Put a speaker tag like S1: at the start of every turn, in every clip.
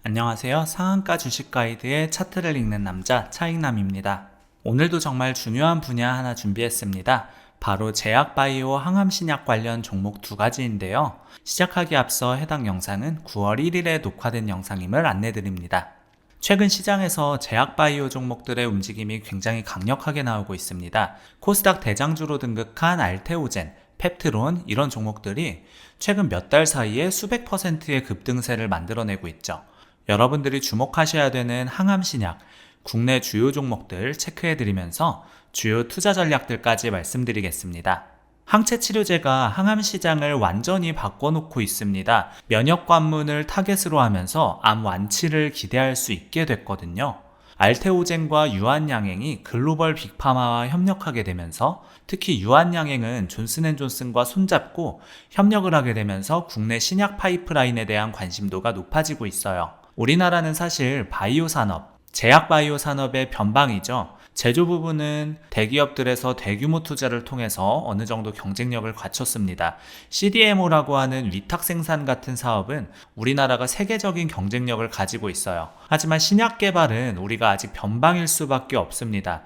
S1: 안녕하세요. 상한가 주식 가이드의 차트를 읽는 남자 차익남입니다. 오늘도 정말 중요한 분야 하나 준비했습니다. 바로 제약바이오 항암신약 관련 종목 두 가지인데요. 시작하기 앞서 해당 영상은 9월 1일에 녹화된 영상임을 안내드립니다. 최근 시장에서 제약바이오 종목들의 움직임이 굉장히 강력하게 나오고 있습니다. 코스닥 대장주로 등극한 알테오젠, 펩트론 이런 종목들이 최근 몇 달 사이에 수백 %의 급등세를 만들어내고 있죠. 여러분들이 주목하셔야 되는 항암신약, 국내 주요 종목들 체크해드리면서 주요 투자 전략들까지 말씀드리겠습니다. 항체치료제가 항암시장을 완전히 바꿔놓고 있습니다. 면역 관문을 타겟으로 하면서 암 완치를 기대할 수 있게 됐거든요. 알테오젠과 유한양행이 글로벌 빅파마와 협력하게 되면서 특히 유한양행은 존슨앤존슨과 손잡고 협력을 하게 되면서 국내 신약 파이프라인에 대한 관심도가 높아지고 있어요. 우리나라는 사실 바이오 산업, 제약 바이오 산업의 변방이죠. 제조 부분은 대기업들에서 대규모 투자를 통해서 어느 정도 경쟁력을 갖췄습니다. CDMO라고 하는 위탁 생산 같은 사업은 우리나라가 세계적인 경쟁력을 가지고 있어요. 하지만 신약 개발은 우리가 아직 변방일 수밖에 없습니다.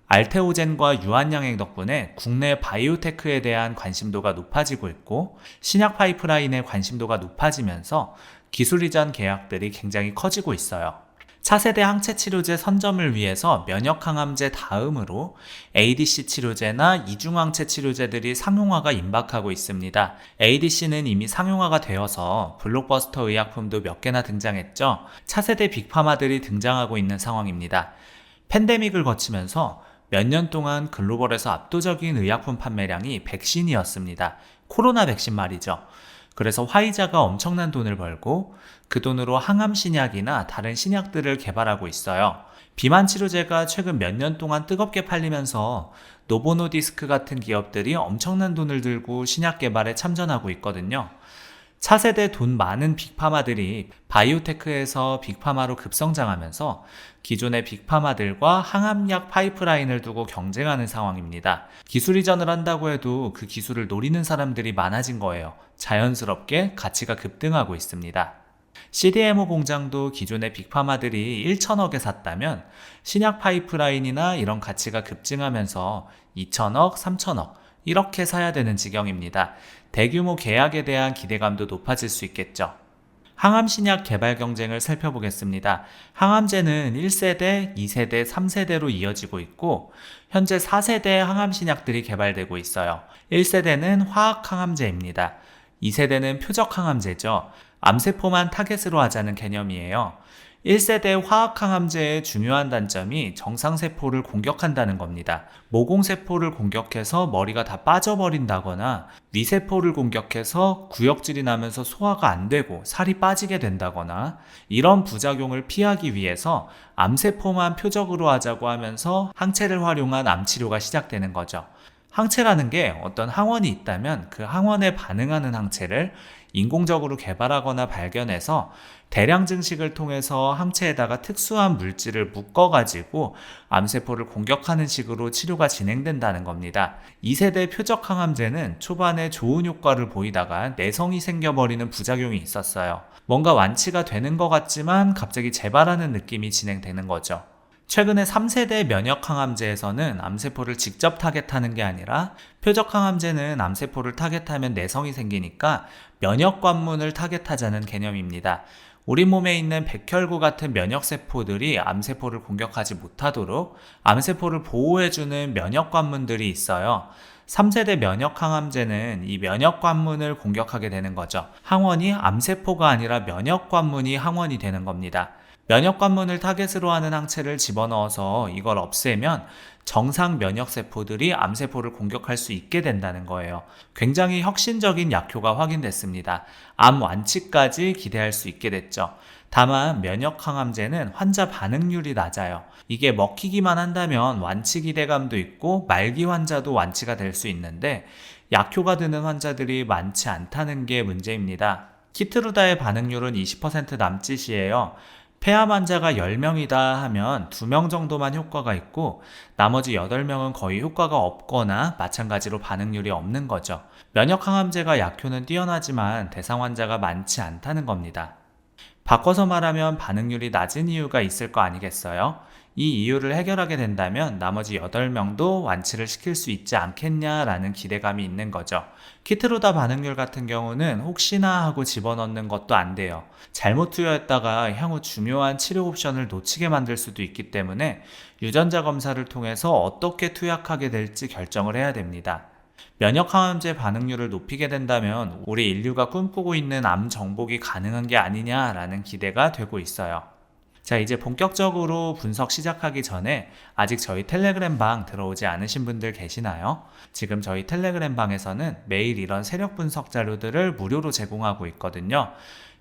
S1: 알테오젠과 유한양행 덕분에 국내 바이오테크에 대한 관심도가 높아지고 있고 신약 파이프라인의 관심도가 높아지면서 기술 이전 계약들이 굉장히 커지고 있어요. 차세대 항체치료제 선점을 위해서 면역항암제 다음으로 ADC 치료제나 이중항체 치료제들이 상용화가 임박하고 있습니다. ADC는 이미 상용화가 되어서 블록버스터 의약품도 몇 개나 등장했죠. 차세대 빅파마들이 등장하고 있는 상황입니다. 팬데믹을 거치면서 몇 년 동안 글로벌에서 압도적인 의약품 판매량이 백신이었습니다. 코로나 백신 말이죠. 그래서 화이자가 엄청난 돈을 벌고 그 돈으로 항암 신약이나 다른 신약들을 개발하고 있어요. 비만 치료제가 최근 몇 년 동안 뜨겁게 팔리면서 노보노디스크 같은 기업들이 엄청난 돈을 들고 신약 개발에 참전하고 있거든요. 차세대 돈 많은 빅파마들이 바이오테크에서 빅파마로 급성장하면서 기존의 빅파마들과 항암약 파이프라인을 두고 경쟁하는 상황입니다. 기술 이전을 한다고 해도 그 기술을 노리는 사람들이 많아진 거예요. 자연스럽게 가치가 급등하고 있습니다. CDMO 공장도 기존의 빅파마들이 1천억에 샀다면 신약 파이프라인이나 이런 가치가 급증하면서 2천억, 3천억 이렇게 사야 되는 지경입니다. 대규모 계약에 대한 기대감도 높아질 수 있겠죠. 항암신약 개발 경쟁을 살펴보겠습니다. 항암제는 1세대, 2세대, 3세대로 이어지고 있고 현재 4세대 항암신약들이 개발되고 있어요. 1세대는 화학항암제입니다. 2세대는 표적항암제죠. 암세포만 타겟으로 하자는 개념이에요. 1세대 화학항암제의 중요한 단점이 정상세포를 공격한다는 겁니다. 모공세포를 공격해서 머리가 다 빠져버린다거나 위세포를 공격해서 구역질이 나면서 소화가 안 되고 살이 빠지게 된다거나 이런 부작용을 피하기 위해서 암세포만 표적으로 하자고 하면서 항체를 활용한 암치료가 시작되는 거죠. 항체라는 게 어떤 항원이 있다면 그 항원에 반응하는 항체를 인공적으로 개발하거나 발견해서 대량 증식을 통해서 항체에다가 특수한 물질을 묶어가지고 암세포를 공격하는 식으로 치료가 진행된다는 겁니다. 2세대 표적 항암제는 초반에 좋은 효과를 보이다가 내성이 생겨버리는 부작용이 있었어요. 뭔가 완치가 되는 것 같지만 갑자기 재발하는 느낌이 진행되는 거죠. 최근에 3세대 면역항암제에서는 암세포를 직접 타겟하는 게 아니라 표적항암제는 암세포를 타겟하면 내성이 생기니까 면역관문을 타겟하자는 개념입니다. 우리 몸에 있는 백혈구 같은 면역세포들이 암세포를 공격하지 못하도록 암세포를 보호해주는 면역관문들이 있어요. 3세대 면역항암제는 이 면역관문을 공격하게 되는 거죠. 항원이 암세포가 아니라 면역관문이 항원이 되는 겁니다. 면역관문을 타겟으로 하는 항체를 집어넣어서 이걸 없애면 정상 면역세포들이 암세포를 공격할 수 있게 된다는 거예요. 굉장히 혁신적인 약효가 확인됐습니다. 암 완치까지 기대할 수 있게 됐죠. 다만 면역항암제는 환자 반응률이 낮아요. 이게 먹히기만 한다면 완치 기대감도 있고 말기 환자도 완치가 될 수 있는데 약효가 드는 환자들이 많지 않다는 게 문제입니다. 키트루다의 반응률은 20% 남짓이에요. 폐암 환자가 10명이다 하면 2명 정도만 효과가 있고 나머지 8명은 거의 효과가 없거나 마찬가지로 반응률이 없는 거죠. 면역항암제가 약효는 뛰어나지만 대상 환자가 많지 않다는 겁니다. 바꿔서 말하면 반응률이 낮은 이유가 있을 거 아니겠어요? 이 이유를 해결하게 된다면 나머지 8명도 완치를 시킬 수 있지 않겠냐라는 기대감이 있는 거죠. 키트로다 반응률 같은 경우는 혹시나 하고 집어넣는 것도 안 돼요. 잘못 투여했다가 향후 중요한 치료 옵션을 놓치게 만들 수도 있기 때문에 유전자 검사를 통해서 어떻게 투약하게 될지 결정을 해야 됩니다. 면역항암제 반응률을 높이게 된다면 우리 인류가 꿈꾸고 있는 암 정복이 가능한 게 아니냐라는 기대가 되고 있어요. 자, 이제 본격적으로 분석 시작하기 전에 아직 저희 텔레그램 방 들어오지 않으신 분들 계시나요? 지금 저희 텔레그램 방에서는 매일 이런 세력 분석 자료들을 무료로 제공하고 있거든요.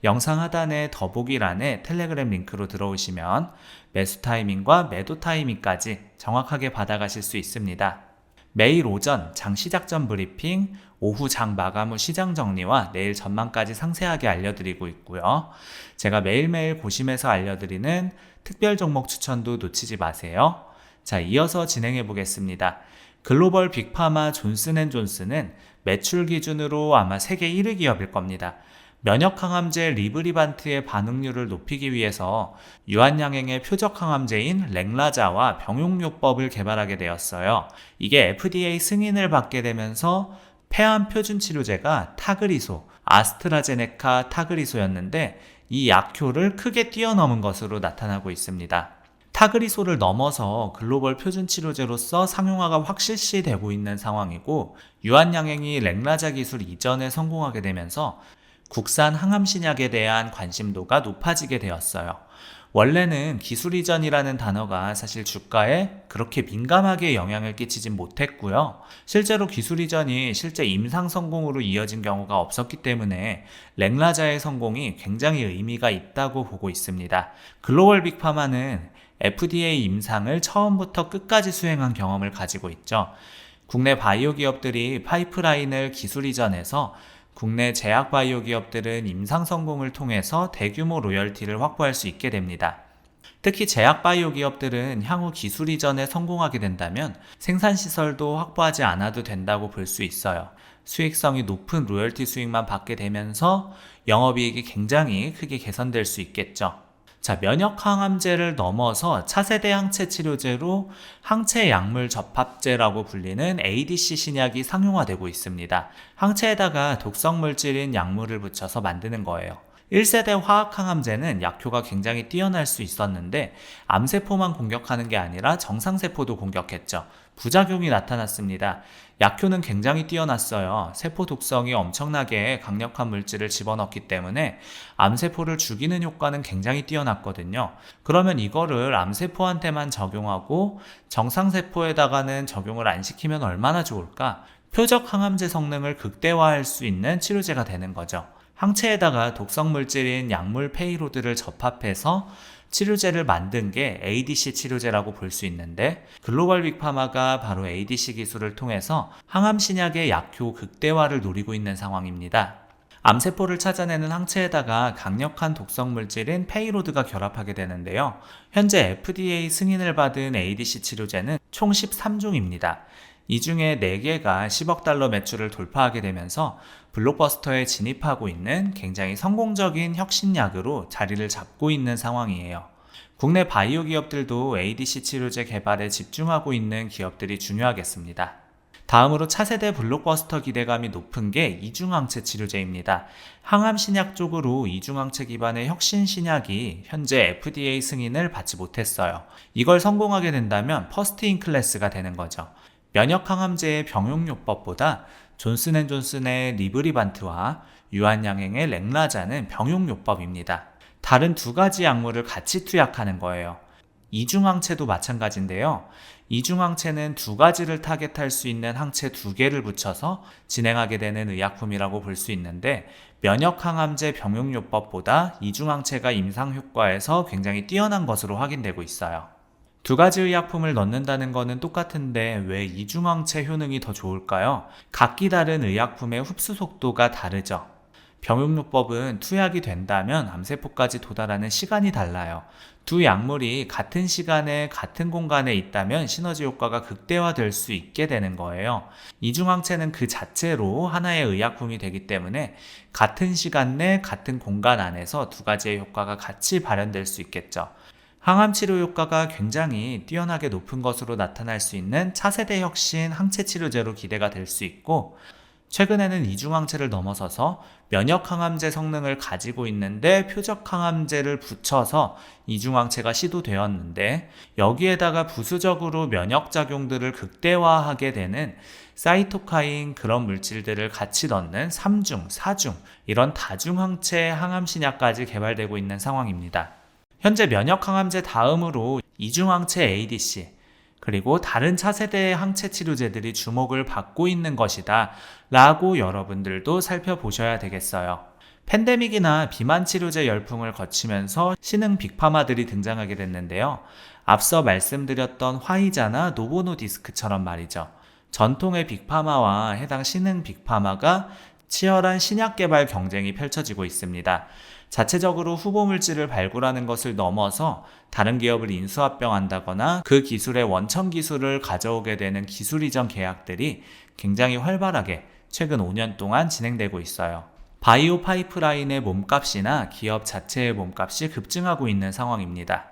S1: 영상 하단의 더보기란에 텔레그램 링크로 들어오시면 매수 타이밍과 매도 타이밍까지 정확하게 받아가실 수 있습니다. 매일 오전 장 시작 전 브리핑, 오후 장 마감 후 시장 정리와 내일 전망까지 상세하게 알려드리고 있고요. 제가 매일매일 고심해서 알려드리는 특별 종목 추천도 놓치지 마세요. 자, 이어서 진행해 보겠습니다. 글로벌 빅파마 존슨앤존슨은 매출 기준으로 아마 세계 1위 기업일 겁니다. 면역항암제 리브리반트의 반응률을 높이기 위해서 유한양행의 표적항암제인 랭라자와 병용요법을 개발하게 되었어요. 이게 FDA 승인을 받게 되면서 폐암 표준 치료제가 타그리소, 아스트라제네카 타그리소였는데 이 약효를 크게 뛰어넘은 것으로 나타나고 있습니다. 타그리소를 넘어서 글로벌 표준 치료제로서 상용화가 확실시 되고 있는 상황이고 유한양행이 랭라자 기술 이전에 성공하게 되면서 국산 항암신약에 대한 관심도가 높아지게 되었어요. 원래는 기술 이전이라는 단어가 사실 주가에 그렇게 민감하게 영향을 끼치진 못했고요. 실제로 기술 이전이 실제 임상 성공으로 이어진 경우가 없었기 때문에 랭라자의 성공이 굉장히 의미가 있다고 보고 있습니다. 글로벌 빅파마는 FDA 임상을 처음부터 끝까지 수행한 경험을 가지고 있죠. 국내 바이오 기업들이 파이프라인을 기술 이전해서 국내 제약 바이오 기업들은 임상 성공을 통해서 대규모 로열티를 확보할 수 있게 됩니다. 특히 제약 바이오 기업들은 향후 기술 이전에 성공하게 된다면 생산시설도 확보하지 않아도 된다고 볼 수 있어요. 수익성이 높은 로열티 수익만 받게 되면서 영업이익이 굉장히 크게 개선될 수 있겠죠. 자, 면역항암제를 넘어서 차세대 항체 치료제로 항체 약물 접합제라고 불리는 ADC 신약이 상용화되고 있습니다. 항체에다가 독성 물질인 약물을 붙여서 만드는 거예요. 1세대 화학항암제는 약효가 굉장히 뛰어날 수 있었는데 암세포만 공격하는 게 아니라 정상세포도 공격했죠. 부작용이 나타났습니다. 약효는 굉장히 뛰어났어요. 세포 독성이 엄청나게 강력한 물질을 집어넣기 때문에 암세포를 죽이는 효과는 굉장히 뛰어났거든요. 그러면 이거를 암세포한테만 적용하고 정상세포에다가는 적용을 안 시키면 얼마나 좋을까? 표적 항암제 성능을 극대화할 수 있는 치료제가 되는 거죠. 항체에다가 독성 물질인 약물 페이로드를 접합해서 치료제를 만든 게 ADC 치료제라고 볼 수 있는데 글로벌 빅파마가 바로 ADC 기술을 통해서 항암 신약의 약효 극대화를 노리고 있는 상황입니다. 암세포를 찾아내는 항체에다가 강력한 독성 물질인 페이로드가 결합하게 되는데요. 현재 FDA 승인을 받은 ADC 치료제는 총 13종입니다. 이 중에 4개가 10억 달러 매출을 돌파하게 되면서 블록버스터에 진입하고 있는 굉장히 성공적인 혁신약으로 자리를 잡고 있는 상황이에요. 국내 바이오 기업들도 ADC 치료제 개발에 집중하고 있는 기업들이 중요하겠습니다. 다음으로 차세대 블록버스터 기대감이 높은 게 이중항체 치료제입니다. 항암 신약 쪽으로 이중항체 기반의 혁신 신약이 현재 FDA 승인을 받지 못했어요. 이걸 성공하게 된다면 퍼스트 인 클래스가 되는 거죠. 면역항암제의 병용요법보다 존슨앤존슨의 리브리반트와 유한양행의 랭라자는 병용요법입니다. 다른 2가지 약물을 같이 투약하는 거예요. 이중항체도 마찬가지인데요. 이중항체는 2가지를 타겟할 수 있는 항체 2개를 붙여서 진행하게 되는 의약품이라고 볼 수 있는데 면역항암제 병용요법보다 이중항체가 임상효과에서 굉장히 뛰어난 것으로 확인되고 있어요. 2가지 의약품을 넣는다는 거는 똑같은데 왜 이중항체 효능이 더 좋을까요? 각기 다른 의약품의 흡수 속도가 다르죠. 병용요법은 투약이 된다면 암세포까지 도달하는 시간이 달라요. 두 약물이 같은 시간에 같은 공간에 있다면 시너지 효과가 극대화될 수 있게 되는 거예요. 이중항체는 그 자체로 하나의 의약품이 되기 때문에 같은 시간 내 같은 공간 안에서 두 가지의 효과가 같이 발현될 수 있겠죠. 항암 치료 효과가 굉장히 뛰어나게 높은 것으로 나타날 수 있는 차세대 혁신 항체 치료제로 기대가 될 수 있고, 최근에는 이중항체를 넘어서서 면역 항암제 성능을 가지고 있는데 표적 항암제를 붙여서 이중항체가 시도되었는데, 여기에다가 부수적으로 면역 작용들을 극대화하게 되는 사이토카인 그런 물질들을 같이 넣는 3중, 4중 이런 다중항체 항암신약까지 개발되고 있는 상황입니다. 현재 면역 항암제 다음으로 이중항체 ADC 그리고 다른 차세대의 항체 치료제들이 주목을 받고 있는 것이다 라고 여러분들도 살펴보셔야 되겠어요. 팬데믹이나 비만 치료제 열풍을 거치면서 신흥 빅파마들이 등장하게 됐는데요. 앞서 말씀드렸던 화이자나 노보노디스크처럼 말이죠. 전통의 빅파마와 해당 신흥 빅파마가 치열한 신약 개발 경쟁이 펼쳐지고 있습니다. 자체적으로 후보 물질을 발굴하는 것을 넘어서 다른 기업을 인수합병한다거나 그 기술의 원천 기술을 가져오게 되는 기술 이전 계약들이 굉장히 활발하게 최근 5년 동안 진행되고 있어요. 바이오 파이프라인의 몸값이나 기업 자체의 몸값이 급증하고 있는 상황입니다.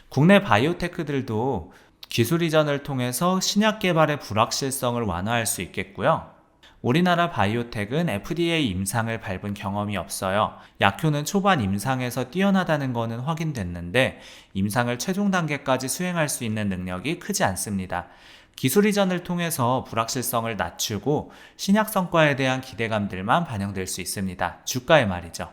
S1: 국내 바이오테크들도 기술 이전을 통해서 신약 개발의 불확실성을 완화할 수 있겠고요. 우리나라 바이오텍은 FDA 임상을 밟은 경험이 없어요. 약효는 초반 임상에서 뛰어나다는 것은 확인됐는데 임상을 최종 단계까지 수행할 수 있는 능력이 크지 않습니다. 기술 이전을 통해서 불확실성을 낮추고 신약 성과에 대한 기대감들만 반영될 수 있습니다. 주가에 말이죠.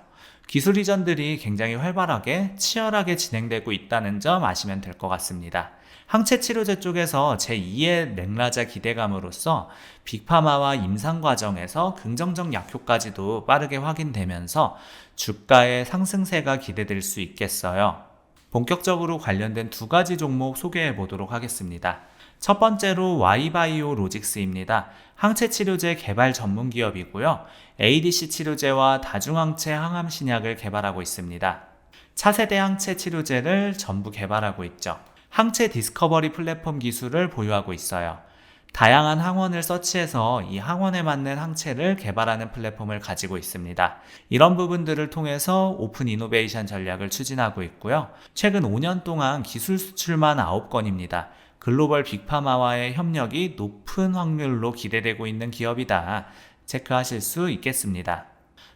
S1: 기술 이전들이 굉장히 활발하게 치열하게 진행되고 있다는 점 아시면 될 것 같습니다. 항체 치료제 쪽에서 제2의 렉라자 기대감으로써 빅파마와 임상 과정에서 긍정적 약효까지도 빠르게 확인되면서 주가의 상승세가 기대될 수 있겠어요. 본격적으로 관련된 두 가지 종목 소개해 보도록 하겠습니다. 첫 번째로 Y바이오 로직스입니다. 항체 치료제 개발 전문 기업이고요. ADC 치료제와 다중항체 항암 신약을 개발하고 있습니다. 차세대 항체 치료제를 전부 개발하고 있죠. 항체 디스커버리 플랫폼 기술을 보유하고 있어요. 다양한 항원을 서치해서 이 항원에 맞는 항체를 개발하는 플랫폼을 가지고 있습니다. 이런 부분들을 통해서 오픈 이노베이션 전략을 추진하고 있고요. 최근 5년 동안 기술 수출만 9건입니다. 글로벌 빅파마와의 협력이 높은 확률로 기대되고 있는 기업이다. 체크하실 수 있겠습니다.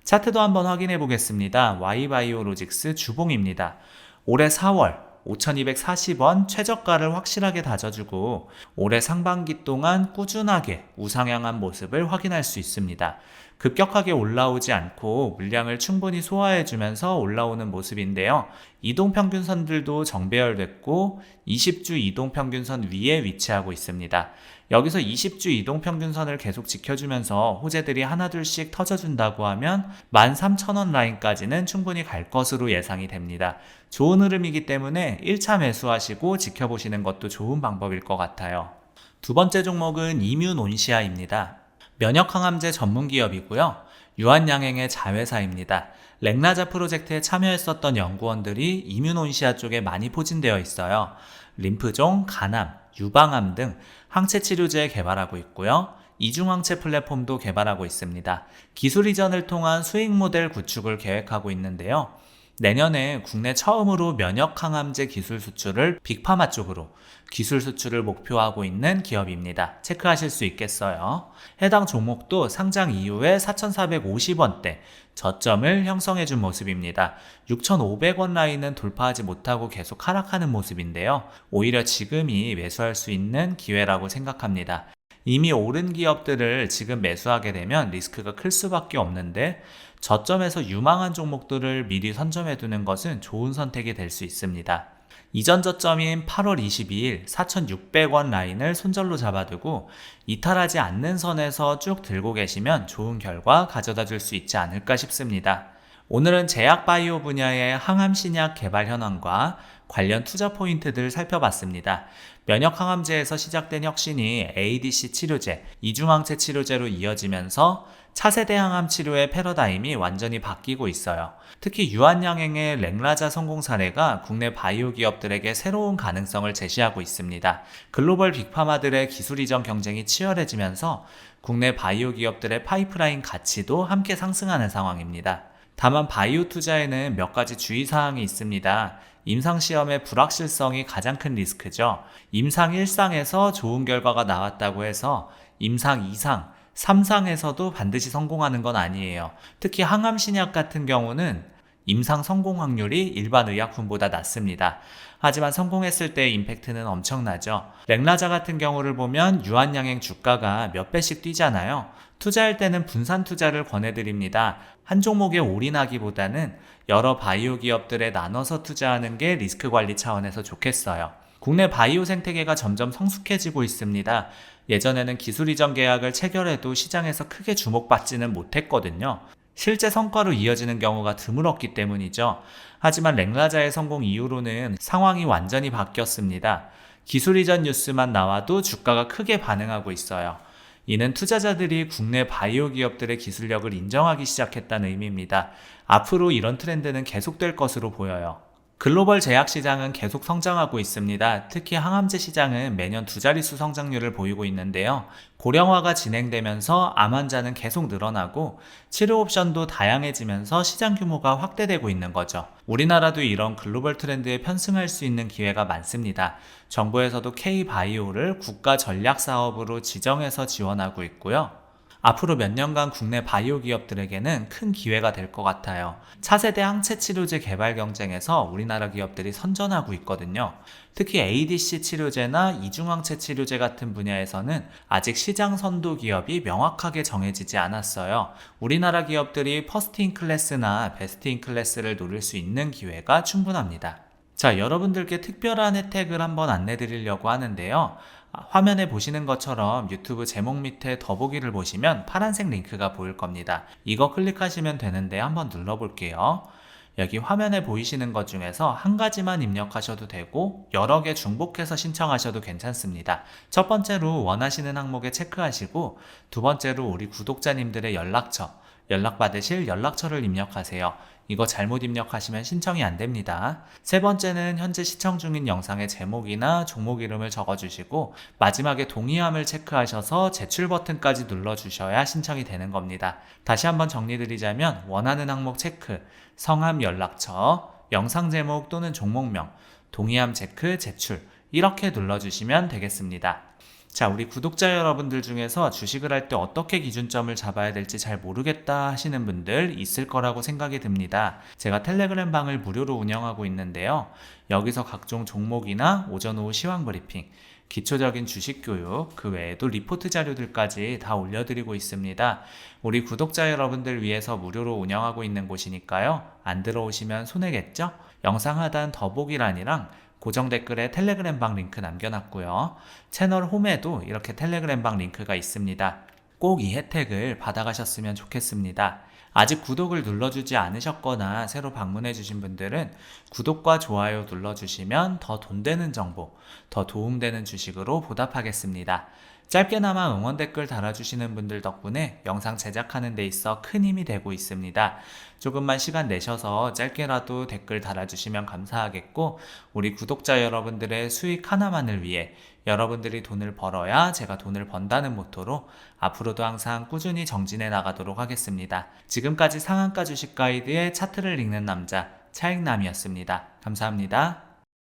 S1: 차트도 한번 확인해 보겠습니다. Y바이오로직스 주봉입니다. 올해 4월 5,240원 최저가를 확실하게 다져주고 올해 상반기 동안 꾸준하게 우상향한 모습을 확인할 수 있습니다. 급격하게 올라오지 않고 물량을 충분히 소화해주면서 올라오는 모습인데요. 이동평균선들도 정배열됐고 20주 이동평균선 위에 위치하고 있습니다. 여기서 20주 이동평균선을 계속 지켜주면서 호재들이 하나둘씩 터져준다고 하면 13,000원 라인까지는 충분히 갈 것으로 예상이 됩니다. 좋은 흐름이기 때문에 1차 매수하시고 지켜보시는 것도 좋은 방법일 것 같아요. 두 번째 종목은 이뮨온시아입니다. 면역항암제 전문기업이고요. 유한양행의 자회사입니다. 렉라자 프로젝트에 참여했었던 연구원들이 이뮨온시아 쪽에 많이 포진되어 있어요. 림프종, 간암, 유방암 등 항체 치료제 개발하고 있고요. 이중항체 플랫폼도 개발하고 있습니다. 기술 이전을 통한 수익 모델 구축을 계획하고 있는데요. 내년에 국내 처음으로 면역항암제 기술 수출을 빅파마 쪽으로 기술 수출을 목표하고 있는 기업입니다. 체크하실 수 있겠어요. 해당 종목도 상장 이후에 4,450원대 저점을 형성해준 모습입니다. 6,500원 라인은 돌파하지 못하고 계속 하락하는 모습인데요. 오히려 지금이 매수할 수 있는 기회라고 생각합니다. 이미 오른 기업들을 지금 매수하게 되면 리스크가 클 수밖에 없는데 저점에서 유망한 종목들을 미리 선점해두는 것은 좋은 선택이 될 수 있습니다. 이전 저점인 8월 22일 4,600원 라인을 손절로 잡아두고 이탈하지 않는 선에서 쭉 들고 계시면 좋은 결과 가져다 줄 수 있지 않을까 싶습니다. 오늘은 제약바이오 분야의 항암신약 개발 현황과 관련 투자 포인트들 살펴봤습니다. 면역항암제에서 시작된 혁신이 ADC 치료제, 이중항체 치료제로 이어지면서 차세대 항암 치료의 패러다임이 완전히 바뀌고 있어요. 특히 유한양행의 랭라자 성공 사례가 국내 바이오 기업들에게 새로운 가능성을 제시하고 있습니다. 글로벌 빅파마들의 기술 이전 경쟁이 치열해지면서 국내 바이오 기업들의 파이프라인 가치도 함께 상승하는 상황입니다. 다만 바이오 투자에는 몇 가지 주의사항이 있습니다. 임상시험의 불확실성이 가장 큰 리스크죠. 임상 1상에서 좋은 결과가 나왔다고 해서 임상 2상, 3상에서도 반드시 성공하는 건 아니에요. 특히 항암신약 같은 경우는 임상 성공 확률이 일반 의약품보다 낮습니다. 하지만 성공했을 때의 임팩트는 엄청나죠. 렉라자 같은 경우를 보면 유한양행 주가가 몇 배씩 뛰잖아요. 투자할 때는 분산 투자를 권해드립니다. 한 종목에 올인하기보다는 여러 바이오 기업들에 나눠서 투자하는 게 리스크 관리 차원에서 좋겠어요. 국내 바이오 생태계가 점점 성숙해지고 있습니다. 예전에는 기술 이전 계약을 체결해도 시장에서 크게 주목받지는 못했거든요. 실제 성과로 이어지는 경우가 드물었기 때문이죠. 하지만 렉라자의 성공 이후로는 상황이 완전히 바뀌었습니다. 기술 이전 뉴스만 나와도 주가가 크게 반응하고 있어요. 이는 투자자들이 국내 바이오 기업들의 기술력을 인정하기 시작했다는 의미입니다. 앞으로 이런 트렌드는 계속될 것으로 보여요. 글로벌 제약 시장은 계속 성장하고 있습니다. 특히 항암제 시장은 매년 두 자릿수 성장률을 보이고 있는데요. 고령화가 진행되면서 암 환자는 계속 늘어나고 치료 옵션도 다양해지면서 시장 규모가 확대되고 있는 거죠. 우리나라도 이런 글로벌 트렌드에 편승할 수 있는 기회가 많습니다. 정부에서도 K-바이오를 국가 전략 사업으로 지정해서 지원하고 있고요. 앞으로 몇 년간 국내 바이오 기업들에게는 큰 기회가 될 것 같아요. 차세대 항체 치료제 개발 경쟁에서 우리나라 기업들이 선전하고 있거든요. 특히 ADC 치료제나 이중항체 치료제 같은 분야에서는 아직 시장 선도 기업이 명확하게 정해지지 않았어요. 우리나라 기업들이 퍼스트 인 클래스나 베스트 인 클래스를 노릴 수 있는 기회가 충분합니다. 자, 여러분들께 특별한 혜택을 한번 안내 드리려고 하는데요. 화면에 보시는 것처럼 유튜브 제목 밑에 더보기를 보시면 파란색 링크가 보일 겁니다. 이거 클릭하시면 되는데 한번 눌러볼게요. 여기 화면에 보이시는 것 중에서 한 가지만 입력하셔도 되고 여러 개 중복해서 신청하셔도 괜찮습니다. 첫 번째로 원하시는 항목에 체크하시고 두 번째로 우리 구독자님들의 연락받으실 연락처를 입력하세요. 이거 잘못 입력하시면 신청이 안 됩니다. 세 번째는 현재 시청 중인 영상의 제목이나 종목 이름을 적어주시고 마지막에 동의함을 체크하셔서 제출 버튼까지 눌러주셔야 신청이 되는 겁니다. 다시 한번 정리드리자면 원하는 항목 체크, 성함 연락처, 영상 제목 또는 종목명, 동의함 체크, 제출 이렇게 눌러주시면 되겠습니다. 자, 우리 구독자 여러분들 중에서 주식을 할 때 어떻게 기준점을 잡아야 될지 잘 모르겠다 하시는 분들 있을 거라고 생각이 듭니다. 제가 텔레그램 방을 무료로 운영하고 있는데요. 여기서 각종 종목이나 오전 오후 시황 브리핑, 기초적인 주식 교육, 그 외에도 리포트 자료들까지 다 올려드리고 있습니다. 우리 구독자 여러분들 위해서 무료로 운영하고 있는 곳이니까요. 안 들어오시면 손해겠죠? 영상 하단 더보기란이랑 고정 댓글에 텔레그램 방 링크 남겨놨고요. 채널 홈에도 이렇게 텔레그램 방 링크가 있습니다. 꼭 이 혜택을 받아가셨으면 좋겠습니다. 아직 구독을 눌러주지 않으셨거나 새로 방문해주신 분들은 구독과 좋아요 눌러주시면 더 돈 되는 정보, 더 도움되는 주식으로 보답하겠습니다. 짧게나마 응원 댓글 달아주시는 분들 덕분에 영상 제작하는 데 있어 큰 힘이 되고 있습니다. 조금만 시간 내셔서 짧게라도 댓글 달아주시면 감사하겠고 우리 구독자 여러분들의 수익 하나만을 위해 여러분들이 돈을 벌어야 제가 돈을 번다는 모토로 앞으로도 항상 꾸준히 정진해 나가도록 하겠습니다. 지금까지 상한가 주식 가이드의 차트를 읽는 남자 차익남이었습니다. 감사합니다.